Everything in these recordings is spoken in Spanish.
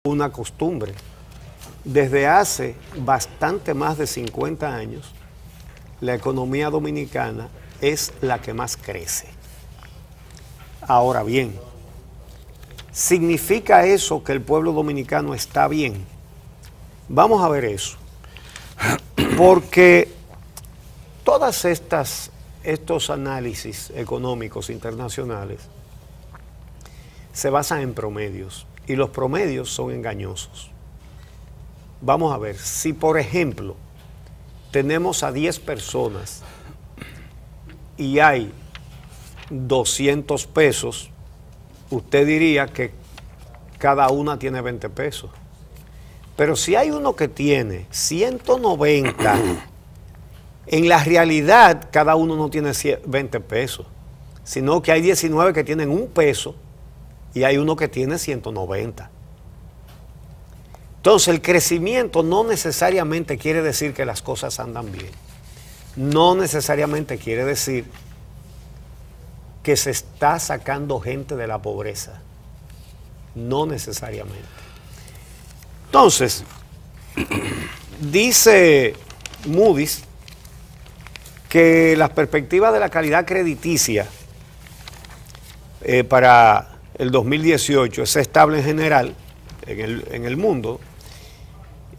una costumbre. Desde hace bastante más de 50 años, la economía dominicana es la que más crece. Ahora bien, ¿significa eso que el pueblo dominicano está bien? Vamos a ver eso. Porque todas estos análisis económicos internacionales se basan en promedios y los promedios son engañosos. Vamos a ver, si por ejemplo tenemos a 10 personas y hay 200 pesos, usted diría que cada una tiene 20 pesos. Pero si hay uno que tiene 190, en la realidad cada uno no tiene 20 pesos, sino que hay 19 que tienen 1 peso y hay uno que tiene 190. Entonces el crecimiento no necesariamente quiere decir que las cosas andan bien. No necesariamente quiere decir que se está sacando gente de la pobreza. No necesariamente. Entonces, dice Moody's que las perspectivas de la calidad crediticia para el 2018 es estable en general en el mundo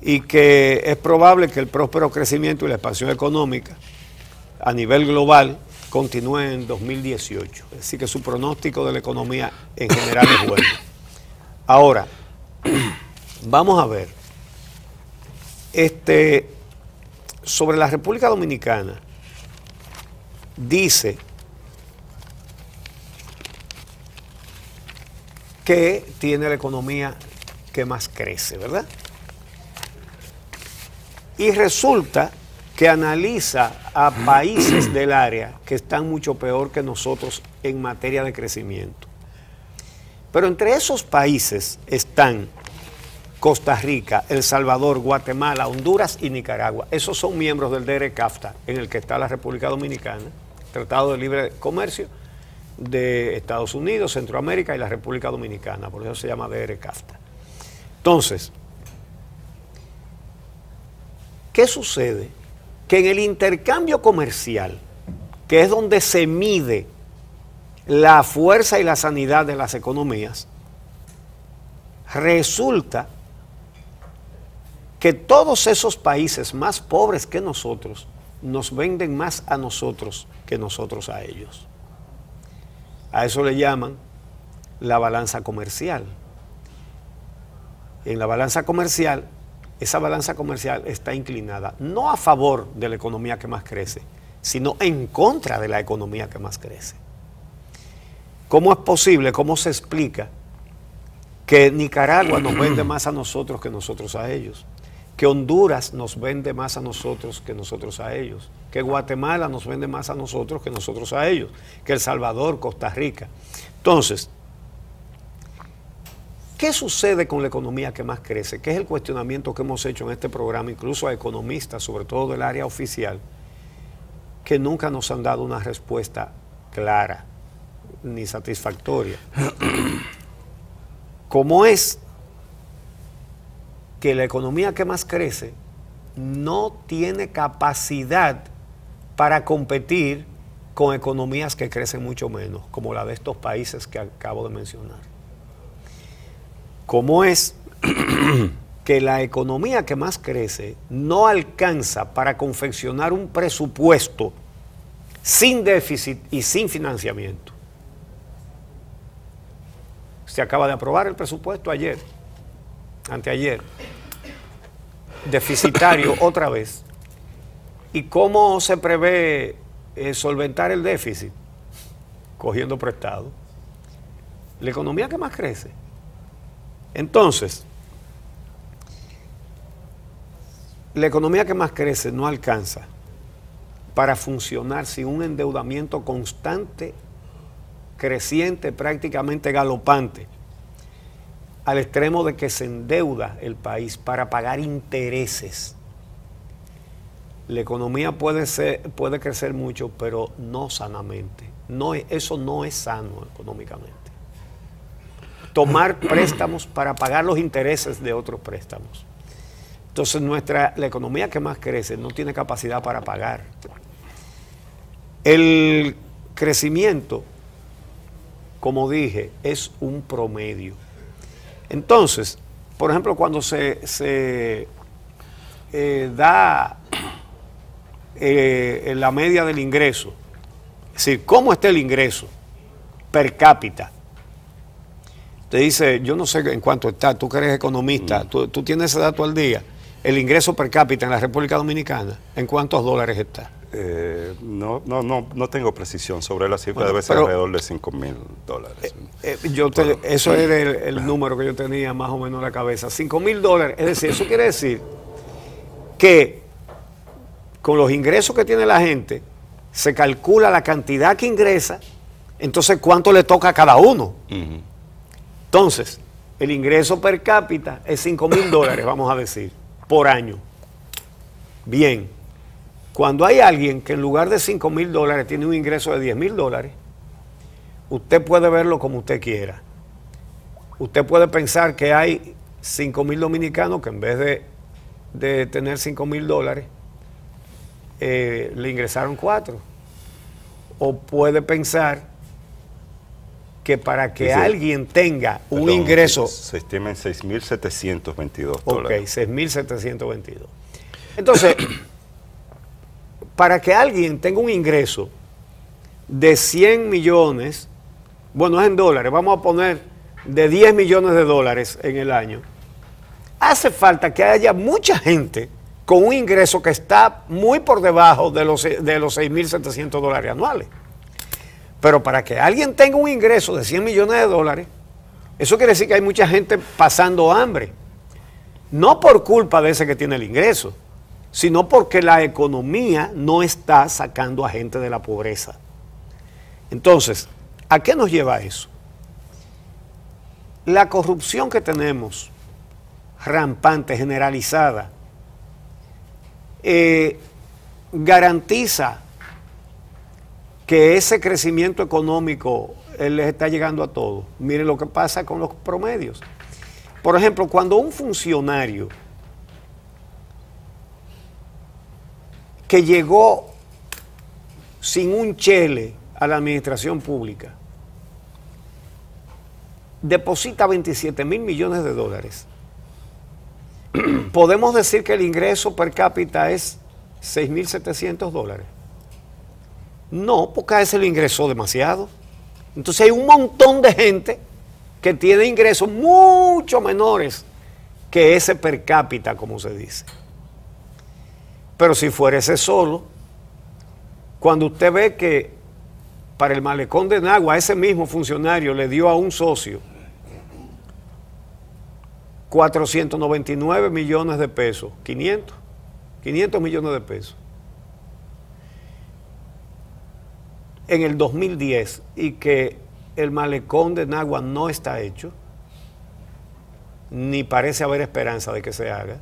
y que es probable que el próspero crecimiento y la expansión económica a nivel global continúe en 2018. Es decir, que su pronóstico de la economía en general es bueno. Ahora, vamos a ver, sobre la República Dominicana, dice que tiene la economía que más crece, ¿verdad? Y resulta que analiza a países del área que están mucho peor que nosotros en materia de crecimiento. Pero entre esos países están Costa Rica, El Salvador, Guatemala, Honduras y Nicaragua. Esos son miembros del DERE-CAFTA, en el que está la República Dominicana, Tratado de Libre Comercio de Estados Unidos, Centroamérica y la República Dominicana, por eso se llama DERE-CAFTA. Entonces, ¿qué sucede? Que en el intercambio comercial, que es donde se mide la fuerza y la sanidad de las economías, resulta que todos esos países más pobres que nosotros nos venden más a nosotros que nosotros a ellos. A eso le llaman la balanza comercial. En la balanza comercial, esa balanza comercial está inclinada no a favor de la economía que más crece, sino en contra de la economía que más crece. ¿Cómo es posible, cómo se explica que Nicaragua nos vende más a nosotros que nosotros a ellos? Que Honduras nos vende más a nosotros que nosotros a ellos, que Guatemala nos vende más a nosotros que nosotros a ellos, que El Salvador, Costa Rica. Entonces, ¿qué sucede con la economía que más crece? Que es el cuestionamiento que hemos hecho en este programa, incluso a economistas, sobre todo del área oficial, que nunca nos han dado una respuesta clara ni satisfactoria. ¿Cómo es que la economía que más crece no tiene capacidad para competir con economías que crecen mucho menos, como la de estos países que acabo de mencionar? ¿Cómo es que la economía que más crece no alcanza para confeccionar un presupuesto sin déficit y sin financiamiento? Se acaba de aprobar el presupuesto ayer, anteayer, deficitario otra vez. ¿Y cómo se prevé solventar el déficit? Cogiendo prestado. La economía que más crece. Entonces, la economía que más crece no alcanza para funcionar sin un endeudamiento constante, creciente, prácticamente galopante, al extremo de que se endeuda el país para pagar intereses. La economía puede crecer mucho, pero no sanamente. Eso no es sano económicamente. tomar préstamos para pagar los intereses de otros préstamos. Entonces la economía que más crece no tiene capacidad para pagar. El crecimiento, como dije, es un promedio. Entonces, por ejemplo, cuando se da la media del ingreso, es decir, ¿cómo está el ingreso per cápita? Te dice, yo no sé en cuánto está, tú que eres economista, tú tienes ese dato al día, el ingreso per cápita en la República Dominicana, ¿en cuántos dólares está? No tengo precisión sobre la cifra, debe ser alrededor de $5,000. Eso era el número que yo tenía más o menos en la cabeza, $5,000, es decir, eso quiere decir que con los ingresos que tiene la gente, se calcula la cantidad que ingresa, entonces cuánto le toca a cada uno. Entonces, el ingreso per cápita es $5,000, vamos a decir, por año. Bien, cuando hay alguien que en lugar de $5,000 tiene un ingreso de $10,000, usted puede verlo como usted quiera. Usted puede pensar que hay 5,000 dominicanos que en vez de tener $5,000, le ingresaron 4. O puede pensar que para que alguien tenga un ingreso... Se estima en $6,722. Ok, 6,722. Entonces, para que alguien tenga un ingreso de 100 millones, bueno, es en dólares, vamos a poner de 10 millones de dólares en el año, hace falta que haya mucha gente con un ingreso que está muy por debajo de los $6,700 anuales. Pero para que alguien tenga un ingreso de 100 millones de dólares, eso quiere decir que hay mucha gente pasando hambre. No por culpa de ese que tiene el ingreso, sino porque la economía no está sacando a gente de la pobreza. Entonces, ¿a qué nos lleva eso? La corrupción que tenemos, rampante, generalizada, garantiza que ese crecimiento económico les está llegando a todos. Miren lo que pasa con los promedios. Por ejemplo, cuando un funcionario que llegó sin un chele a la administración pública deposita 27,000 millones de dólares, podemos decir que el ingreso per cápita es $6,700. No, porque a ese le ingresó demasiado. Entonces hay un montón de gente que tiene ingresos mucho menores que ese per cápita, como se dice. Pero si fuera ese solo, cuando usted ve que para el malecón de Nagua ese mismo funcionario le dio a un socio 499 millones de pesos, 500 millones de pesos, en el 2010, y que el malecón de Nagua no está hecho, ni parece haber esperanza de que se haga,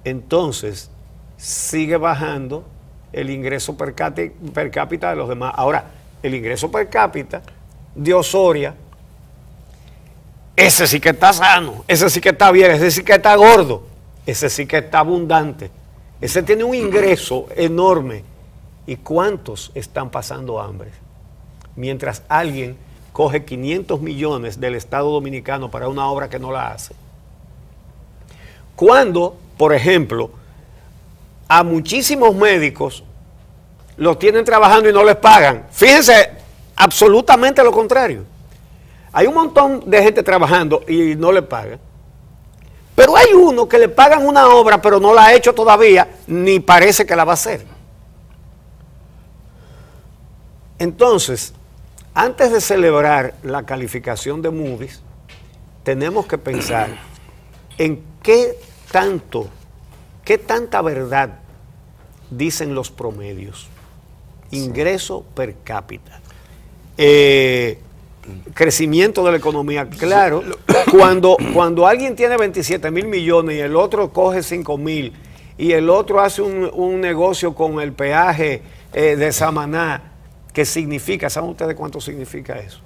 entonces sigue bajando el ingreso per cápita de los demás. Ahora, el ingreso per cápita de Osoria, ese sí que está sano, ese sí que está bien, ese sí que está gordo, ese sí que está abundante, ese tiene un ingreso enorme. ¿Y cuántos están pasando hambre? Mientras alguien coge 500 millones del Estado Dominicano para una obra que no la hace. Cuando, por ejemplo, a muchísimos médicos los tienen trabajando y no les pagan. Fíjense, absolutamente lo contrario. Hay un montón de gente trabajando y no le pagan. Pero hay uno que le pagan una obra, pero no la ha hecho todavía, ni parece que la va a hacer. Entonces, antes de celebrar la calificación de Moody's, tenemos que pensar en qué tanta verdad dicen los promedios. Ingreso per cápita. Crecimiento de la economía. Claro, cuando alguien tiene 27,000 millones y el otro coge 5,000 y el otro hace un negocio con el peaje de Samaná, ¿qué significa? ¿Saben ustedes cuánto significa eso?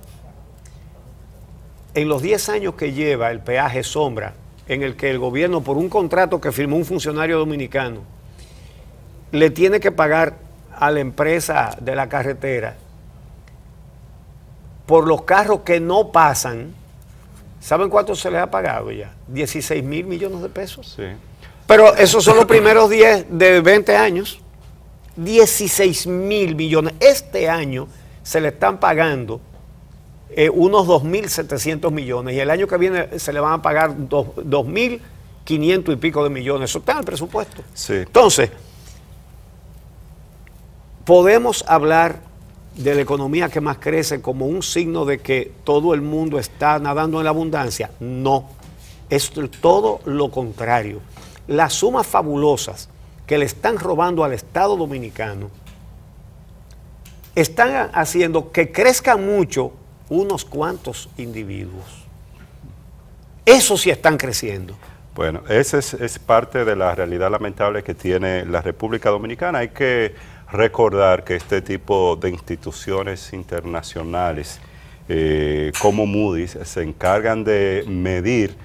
en los 10 años que lleva el peaje sombra, en el que el gobierno, por un contrato que firmó un funcionario dominicano, le tiene que pagar a la empresa de la carretera por los carros que no pasan, ¿saben cuánto se les ha pagado ya? 16 mil millones de pesos. Sí. Pero esos son los primeros 10 de 20 años. 16 mil millones. Este año se le están pagando unos 2.700 millones y el año que viene se le van a pagar 2.500 y pico de millones. Eso está en el presupuesto. Sí. Entonces, podemos hablar de la economía que más crece como un signo de que todo el mundo está nadando en la abundancia. No, es todo lo contrario. Las sumas fabulosas que le están robando al Estado Dominicano están haciendo que crezcan mucho unos cuantos individuos. Eso sí están creciendo. Bueno, esa es parte de la realidad lamentable que tiene la República Dominicana. Hay que recordar que este tipo de instituciones internacionales como Moody's se encargan de medir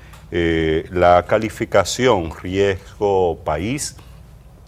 la calificación riesgo país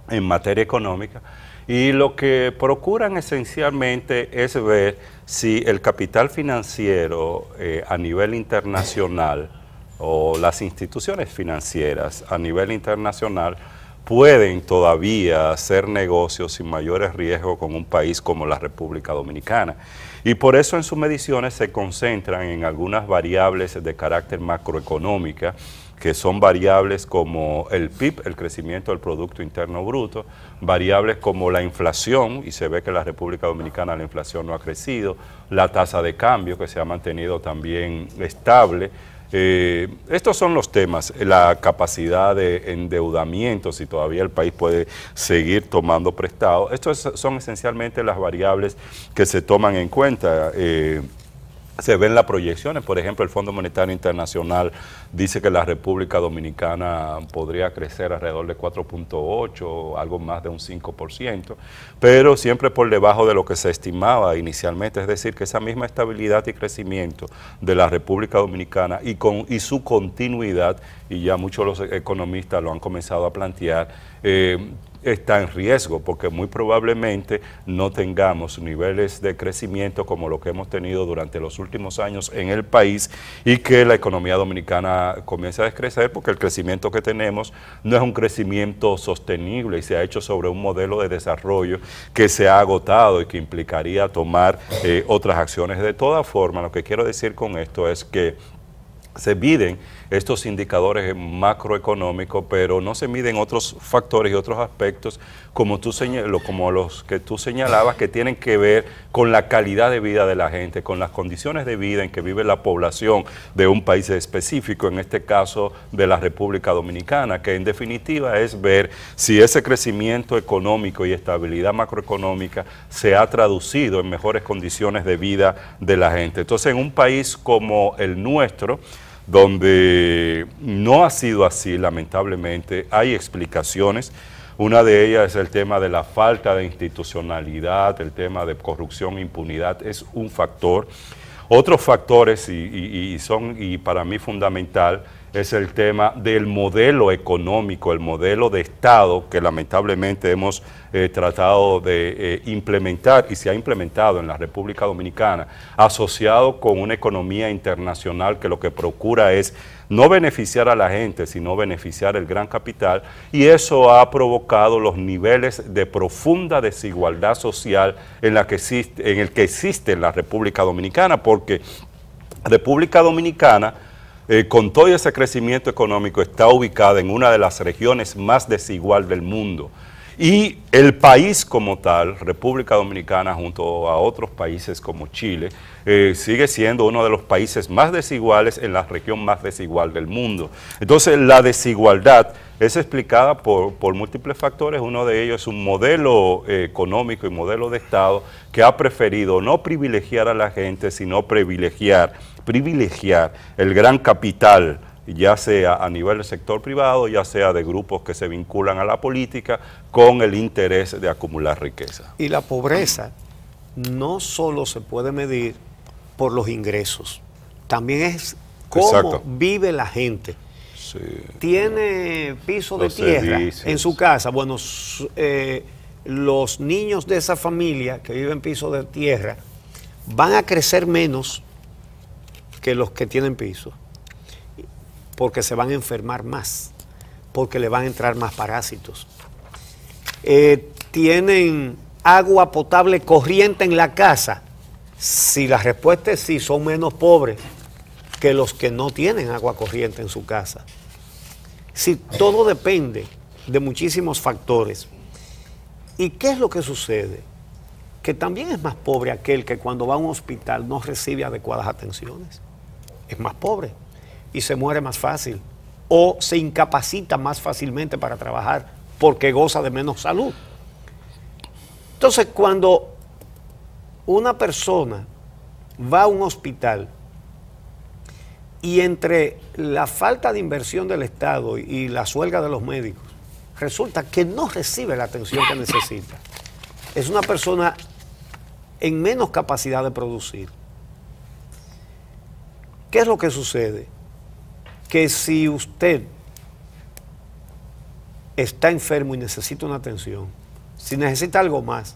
en materia económica, y lo que procuran esencialmente es ver si el capital financiero a nivel internacional o las instituciones financieras a nivel internacional pueden todavía hacer negocios sin mayores riesgos con un país como la República Dominicana. Y por eso en sus mediciones se concentran en algunas variables de carácter macroeconómica, que son variables como el PIB, el crecimiento del Producto Interno Bruto, variables como la inflación, y se ve que en la República Dominicana la inflación no ha crecido, la tasa de cambio, que se ha mantenido también estable. Estos son los temas, la capacidad de endeudamiento, si todavía el país puede seguir tomando prestado. Estos son esencialmente las variables que se toman en cuenta. Se ven las proyecciones, por ejemplo, el Fondo Monetario Internacional dice que la República Dominicana podría crecer alrededor de 4.8, algo más de un 5%, pero siempre por debajo de lo que se estimaba inicialmente, es decir, que esa misma estabilidad y crecimiento de la República Dominicana y su continuidad, y ya muchos de los economistas lo han comenzado a plantear, está en riesgo, porque muy probablemente no tengamos niveles de crecimiento como lo que hemos tenido durante los últimos años en el país, y que la economía dominicana comience a descrecer, porque el crecimiento que tenemos no es un crecimiento sostenible y se ha hecho sobre un modelo de desarrollo que se ha agotado y que implicaría tomar otras acciones. De todas formas, lo que quiero decir con esto es que se miden estos indicadores macroeconómicos, pero no se miden otros factores y otros aspectos como los que tú señalabas, que tienen que ver con la calidad de vida de la gente, con las condiciones de vida en que vive la población de un país específico, en este caso de la República Dominicana, que en definitiva es ver si ese crecimiento económico y estabilidad macroeconómica se ha traducido en mejores condiciones de vida de la gente. Entonces, en un país como el nuestro, donde no ha sido así, lamentablemente, hay explicaciones. Una de ellas es el tema de la falta de institucionalidad, el tema de corrupción e impunidad es un factor. Otros factores, y para mí fundamental, es el tema del modelo económico, el modelo de Estado que lamentablemente hemos tratado de implementar y se ha implementado en la República Dominicana, asociado con una economía internacional que lo que procura es no beneficiar a la gente, sino beneficiar el gran capital, y eso ha provocado los niveles de profunda desigualdad social en el que existe en la República Dominicana, porque República Dominicana, con todo ese crecimiento económico, está ubicada en una de las regiones más desiguales del mundo. Y el país como tal, República Dominicana, junto a otros países como Chile, sigue siendo uno de los países más desiguales en la región más desigual del mundo. Entonces, la desigualdad es explicada por múltiples factores. Uno de ellos es un modelo económico y modelo de Estado que ha preferido no privilegiar a la gente, sino privilegiar el gran capital, ya sea a nivel del sector privado, ya sea de grupos que se vinculan a la política con el interés de acumular riqueza. Y la pobreza no solo se puede medir por los ingresos, también es cómo Exacto. vive la gente. Sí. Tiene piso de Los tierra servicios. en su casa. Bueno, los niños de esa familia que viven en piso de tierra van a crecer menos que los que tienen piso, porque se van a enfermar más, porque le van a entrar más parásitos. Tienen agua potable corriente en la casa. Si la respuesta es sí, son menos pobres que los que no tienen agua corriente en su casa. Si todo depende de muchísimos factores. ¿Y qué es lo que sucede? Que también es más pobre aquel que cuando va a un hospital no recibe adecuadas atenciones. Es más pobre y se muere más fácil o se incapacita más fácilmente para trabajar porque goza de menos salud. Entonces, cuando una persona va a un hospital y entre la falta de inversión del Estado y la huelga de los médicos, resulta que no recibe la atención que necesita, es una persona en menos capacidad de producir. ¿Qué es lo que sucede? Que si usted está enfermo y necesita una atención, si necesita algo más,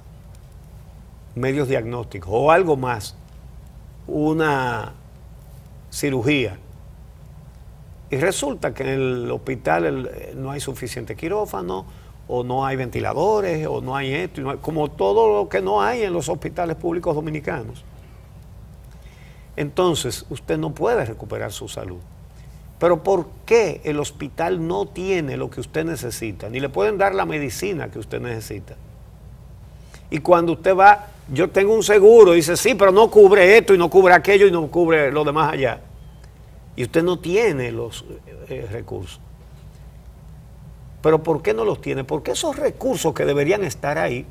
medios diagnósticos o algo más, una cirugía, y resulta que en el hospital no hay suficiente quirófano, o no hay ventiladores, o no hay esto, y no hay, como todo lo que no hay en los hospitales públicos dominicanos. Entonces, usted no puede recuperar su salud. Pero ¿por qué el hospital no tiene lo que usted necesita? Ni le pueden dar la medicina que usted necesita. Y cuando usted va, yo tengo un seguro, dice, sí, pero no cubre esto y no cubre aquello y no cubre lo demás allá. Y usted no tiene los recursos. ¿Pero por qué no los tiene? Porque esos recursos que deberían estar ahí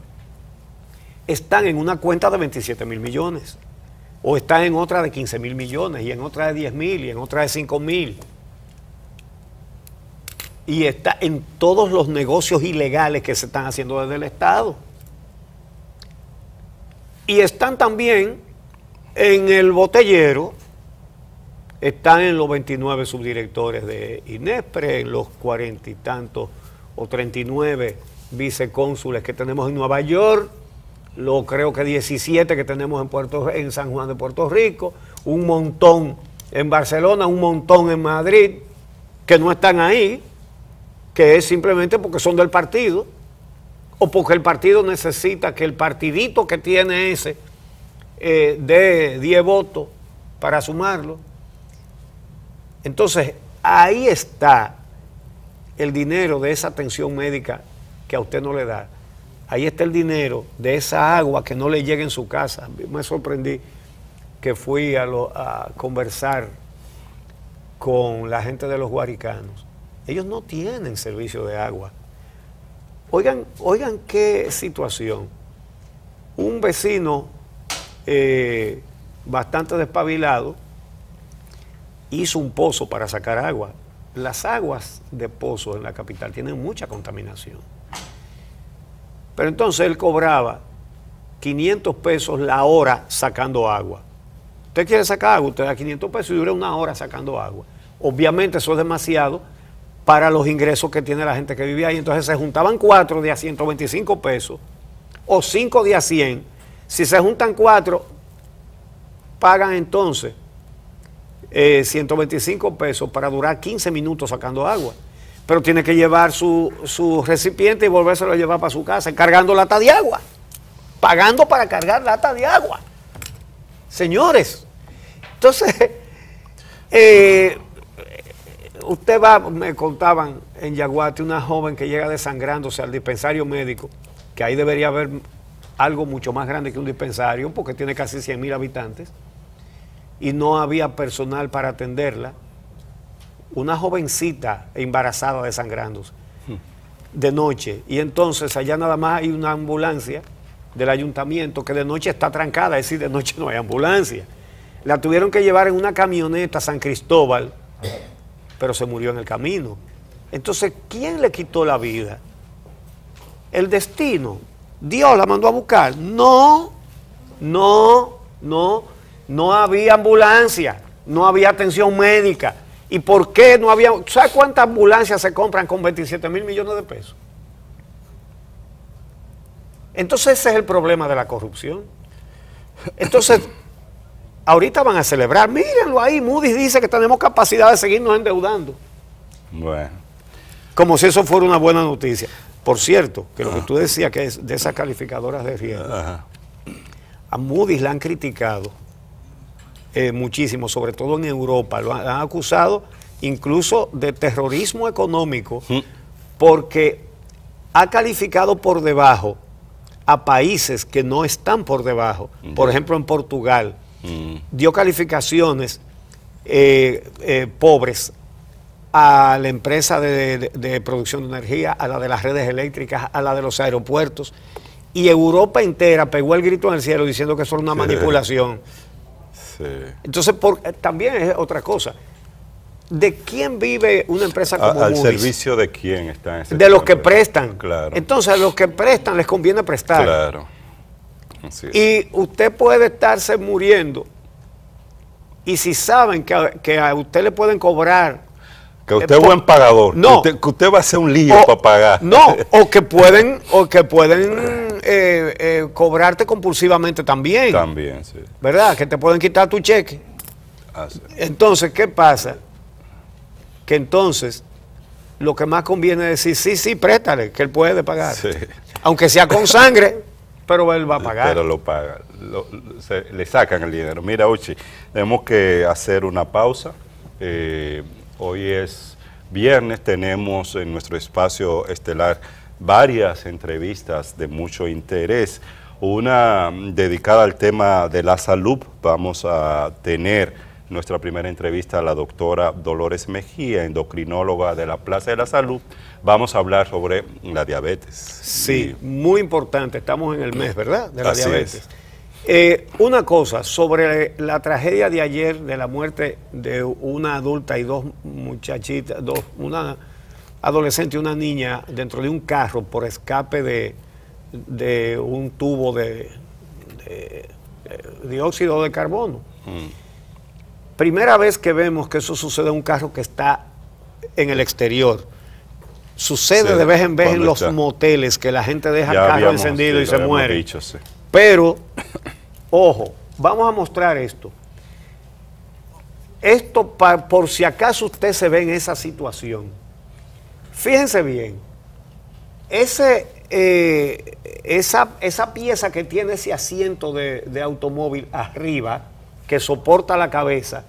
están en una cuenta de 27 mil millones. O están en otra de 15 mil millones, y en otra de 10 mil, y en otra de 5 mil. Y está en todos los negocios ilegales que se están haciendo desde el Estado. Y están también en el botellero, están en los 29 subdirectores de INESPRE, en los 40 y tantos o 39 vicecónsules que tenemos en Nueva York, creo que 17 que tenemos en San Juan de Puerto Rico, un montón en Barcelona, un montón en Madrid, que no están ahí, que es simplemente porque son del partido, o porque el partido necesita que el partidito que tiene ese dé 10 votos para sumarlo. Entonces, ahí está el dinero de esa atención médica que a usted no le da. Ahí está el dinero de esa agua que no le llega en su casa. Me sorprendí que fui a conversar con la gente de los guaricanos. Ellos no tienen servicio de agua. Oigan qué situación. Un vecino bastante despabilado hizo un pozo para sacar agua. Las aguas de pozo en la capital tienen mucha contaminación. Pero entonces él cobraba 500 pesos la hora sacando agua. Usted quiere sacar agua, usted da 500 pesos y dura una hora sacando agua. Obviamente eso es demasiado para los ingresos que tiene la gente que vive ahí. Entonces se juntaban 4 de a 125 pesos o 5 de a 100. Si se juntan 4, pagan entonces 125 pesos para durar 15 minutos sacando agua. Pero tiene que llevar su recipiente y volvérselo a llevar para su casa, cargando lata de agua, pagando para cargar lata de agua. Señores, entonces, usted va, me contaban en Yaguate, una joven que llega desangrándose al dispensario médico, que ahí debería haber algo mucho más grande que un dispensario, porque tiene casi 100.000 habitantes, y no había personal para atenderla. Una jovencita embarazada desangrándose de noche, y entonces allá nada más hay una ambulancia del ayuntamiento que de noche está trancada, es decir, de noche no hay ambulancia. La tuvieron que llevar en una camioneta a San Cristóbal, pero se murió en el camino. Entonces, ¿quién le quitó la vida? ¿El destino? ¿Dios la mandó a buscar? No había ambulancia. no había atención médica. ¿Y por qué no había? ¿Sabes cuántas ambulancias se compran con 27.000 millones de pesos? Entonces ese es el problema de la corrupción. Entonces, ahorita van a celebrar, mírenlo ahí, Moody's dice que tenemos capacidad de seguirnos endeudando. Bueno. Como si eso fuera una buena noticia. Por cierto, que lo que tú decías que es de esas calificadoras de riesgo, a Moody's la han criticado muchísimo, sobre todo en Europa, lo han acusado incluso de terrorismo económico, porque ha calificado por debajo a países que no están por debajo. Por ejemplo, en Portugal dio calificaciones pobres a la empresa de producción de energía, a la de las redes eléctricas, a la de los aeropuertos, y Europa entera pegó el grito en el cielo diciendo que eso era una manipulación. Sí. Entonces, también es otra cosa. ¿De quién vive una empresa como ¿Al Moody's? servicio de quién está en ese De los que prestan. Claro. Entonces, a los que prestan les conviene prestar. Claro. Así es. Y usted puede estarse muriendo. Y si saben que a usted le pueden cobrar. Que usted es buen pagador. No. Que usted va a hacer un lío para pagar. No, o que pueden cobrarte compulsivamente también. También, sí. ¿Verdad? Que te pueden quitar tu cheque. Así. Entonces, ¿qué pasa? Que entonces lo que más conviene es decir, sí, préstale, que él puede pagar. Sí. Aunque sea con sangre, pero él va a pagar. Pero lo paga. Le sacan el dinero. Mira, Uchi, tenemos que hacer una pausa. Hoy es viernes, tenemos en nuestro espacio estelar varias entrevistas de mucho interés. Una dedicada al tema de la salud. Vamos a tener nuestra primera entrevista a la doctora Dolores Mejía, endocrinóloga de la Plaza de la Salud. Vamos a hablar sobre la diabetes. Sí, muy importante. Estamos en el mes, ¿verdad? De la Así diabetes. Una cosa sobre la tragedia de ayer de la muerte de una adulta y dos muchachitas, una adolescente y una niña dentro de un carro por escape de un tubo de dióxido de carbono. Primera vez que vemos que eso sucede en un carro que está en el exterior. Sucede de vez en vez en los moteles, que la gente deja el carro encendido y se muere. Dicho, sí. Pero, ojo, vamos a mostrar esto. Esto por si acaso usted se ve en esa situación. Fíjense bien, esa pieza que tiene ese asiento de automóvil arriba, que soporta la cabeza,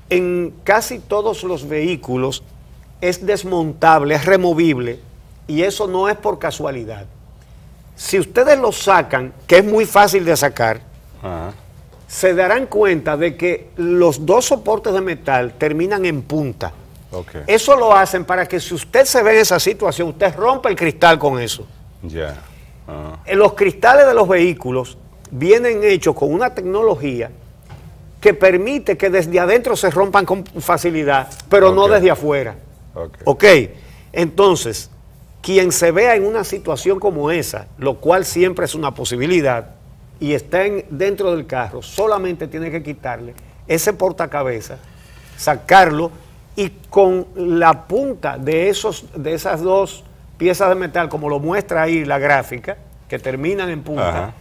en casi todos los vehículos es desmontable, es removible, y eso no es por casualidad. Si ustedes lo sacan, que es muy fácil de sacar, se darán cuenta de que los dos soportes de metal terminan en punta. Okay. Eso lo hacen para que si usted se ve en esa situación, usted rompa el cristal con eso. Los cristales de los vehículos vienen hechos con una tecnología que permite que desde adentro se rompan con facilidad, pero no desde afuera. Ok. Entonces, quien se vea en una situación como esa, lo cual siempre es una posibilidad, y está dentro del carro, solamente tiene que quitarle ese portacabezas, sacarlo, y con la punta de esas dos piezas de metal, como lo muestra ahí la gráfica, que terminan en punta,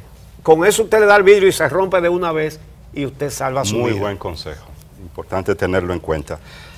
con eso usted le da el vidrio y se rompe de una vez y usted salva su vida. Muy buen consejo, importante tenerlo en cuenta.